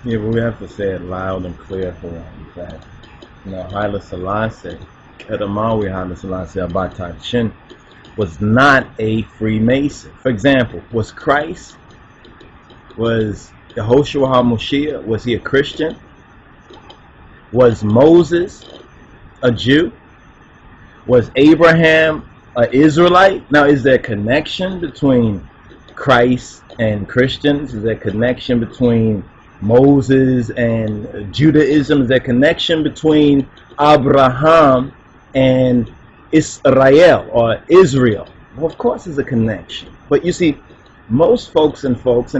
Yeah, but we have to say it loud and clear for one that, HAILE Selassie, Qedamawi HAILE Selassie Abatai Shin, was not a Freemason. For example, was Christ, was Yehoshua HaMoshiach, was he a Christian? Was Moses a Jew? Was Abraham an Israelite? Now, is there a connection between Christ and Christians? Is there a connection between Moses and Judaism? Is there a connection between Abraham and Israel or Israel? Well, of course there's a connection. But you see, most folks, and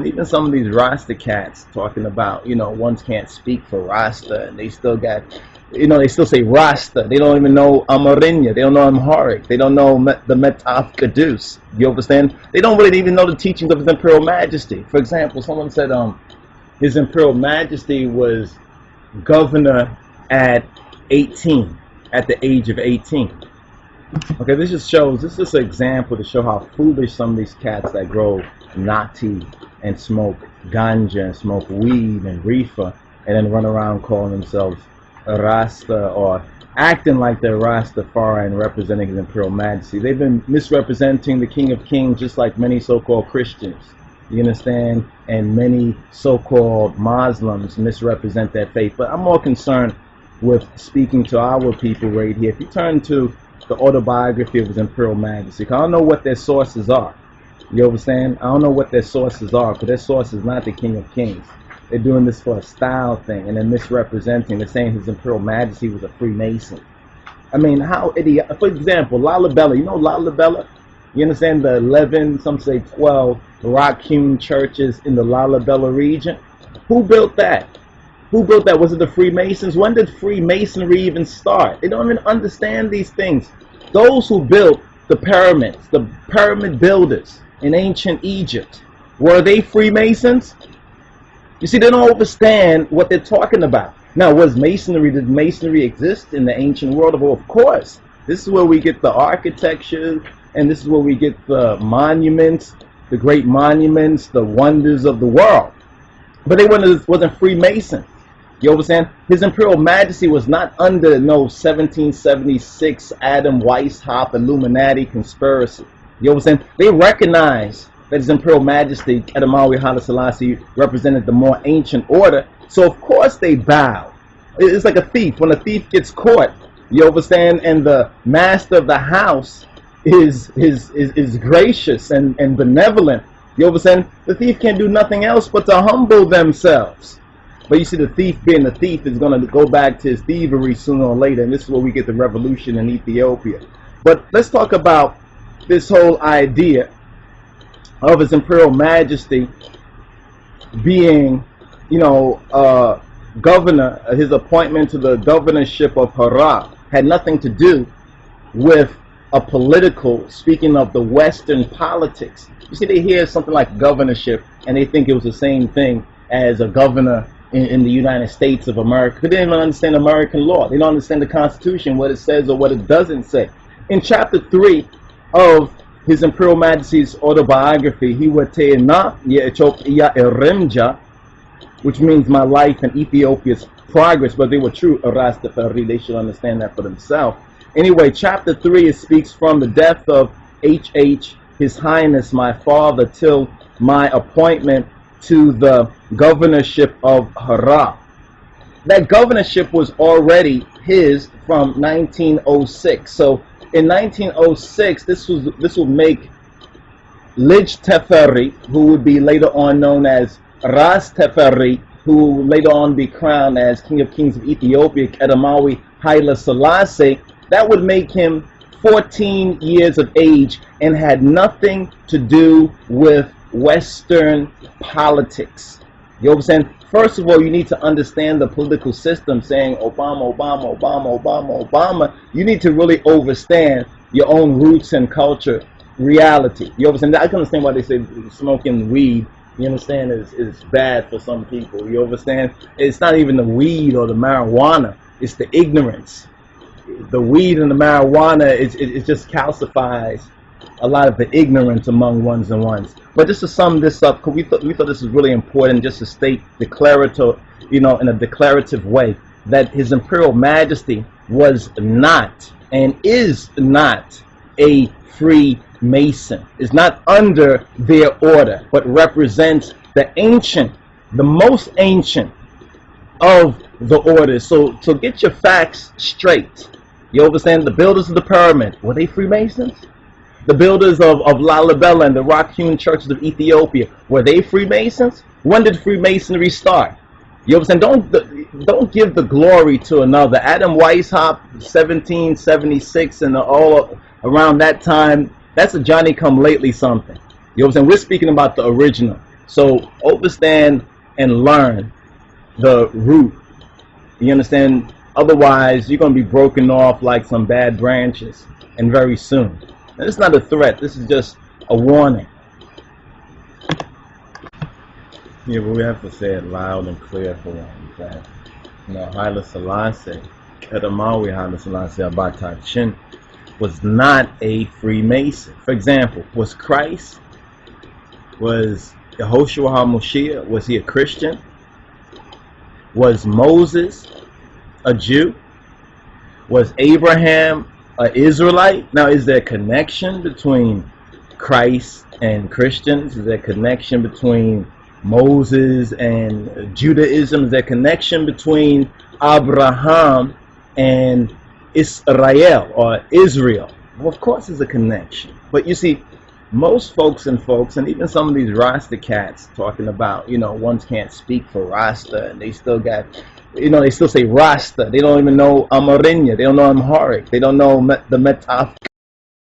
even some of these Rasta cats talking about, ones can't speak for Rasta, and they still got, they still say Rasta. They don't even know Amarinya. They don't know Amharic. They don't know the Metaf Kadus. You understand? They don't really even know the teachings of His Imperial Majesty. For example, someone said His Imperial Majesty was governor at 18, at the age of 18. Okay, this just shows, this is an example to show how foolish some of these cats that grow nati and smoke ganja and smoke weed and reefer and then run around calling themselves a Rasta or acting like they're Rastafari and representing His Imperial Majesty. They've been misrepresenting the King of Kings just like many so-called Christians. You understand? And many so-called Muslims misrepresent that faith. But I'm more concerned with speaking to our people right here. If you turn to the autobiography of His Imperial Majesty, I don't know what their sources are. You understand? I don't know what their sources are, but their source is not the King of Kings. They're doing this for a style thing, and they're misrepresenting. They're saying His Imperial Majesty was a Freemason. I mean, how idiot. For example, Lalibela. You know Lalibela? You understand the 11, some say 12, rock-hewn churches in the Lalibela region? Who built that? Who built that? Was it the Freemasons? When did Freemasonry even start? They don't even understand these things. Those who built the pyramids, the pyramid builders in ancient Egypt, were they Freemasons? You see, they don't understand what they're talking about. Now, did Masonry exist in the ancient world? Well, of course. This is where we get the architecture, and this is where we get the monuments, the great monuments, the wonders of the world. But they wasn't Freemasons. You understand? His Imperial Majesty was not under no 1776 Adam Weishaupt Illuminati conspiracy. You understand? They recognized that His Imperial Majesty, Qedamawi HAILE Selassie, represented the more ancient order. So of course they bow. It's like a thief. When a thief gets caught, you understand, and the master of the house is gracious and benevolent. You understand? The thief can't do nothing else but to humble themselves. But you see, the thief being the thief is going to go back to his thievery sooner or later, and this is where we get the revolution in Ethiopia. But let's talk about this whole idea of His Imperial Majesty being, governor. His appointment to the governorship of Hara had nothing to do with a political, speaking of the Western politics. You see, they hear something like governorship, and they think it was the same thing as a governor in the United States of America. They didn't even understand American law. They don't understand the Constitution, what it says or what it doesn't say. In chapter 3 of His Imperial Majesty's autobiography, which means my life and Ethiopia's progress, but they were true Rastafari. They should understand that for themselves. Anyway, chapter 3, it speaks from the death of H.H., His Highness, my father, till my appointment to the governorship of Hara. That governorship was already his from 1906. So in 1906, this will make Lij Teferi, who would be later on known as Ras Teferi, who will later on be crowned as King of Kings of Ethiopia, Qedamawi HAILE Selassie. That would make him 14 years of age and had nothing to do with Western politics. You understand? First of all, you need to understand the political system, saying Obama, Obama, Obama, Obama, Obama. You need to really understand your own roots and culture, reality. You understand? I can understand why they say smoking weed, you understand, is bad for some people. You understand? It's not even the weed or the marijuana, it's the ignorance. The weed and the marijuana, it just calcifies a lot of the ignorance among ones and ones. But just to sum this up, because we thought this was really important, just to state declarative, in a declarative way, that His Imperial Majesty was not and is not a Freemason, is not under their order, but represents the most ancient of the orders. So get your facts straight. You understand? The builders of the pyramid, were they Freemasons? The builders of Lalibela and the rock-hewn churches of Ethiopia, were they Freemasons? When did Freemasonry start? You understand? Don't give the glory to another. Adam Weishaupt, 1776, and all around that time, that's a Johnny-come-lately something. You understand? We're speaking about the original. So understand and learn the root. You understand? Otherwise, you're going to be broken off like some bad branches, and very soon. And it's not a threat. This is just a warning. Yeah, but we have to say it loud and clear for them that, HAILE Selassie, Qedamawi HAILE Selassie Abata was not a Freemason. For example, was Christ, was Yehoshua HaMoshiach, was he a Christian? Was Moses a Jew? Was Abraham an Israelite? Now, is there a connection between Christ and Christians? Is there a connection between Moses and Judaism? Is there a connection between Abraham and Israel or Israel? Well, of course there's a connection. But you see, most folks, and even some of these Rasta cats talking about, ones can't speak for Rasta, and they still got, they still say Rasta. They don't even know Amarinya. They don't know Amharic. They don't know the Metaf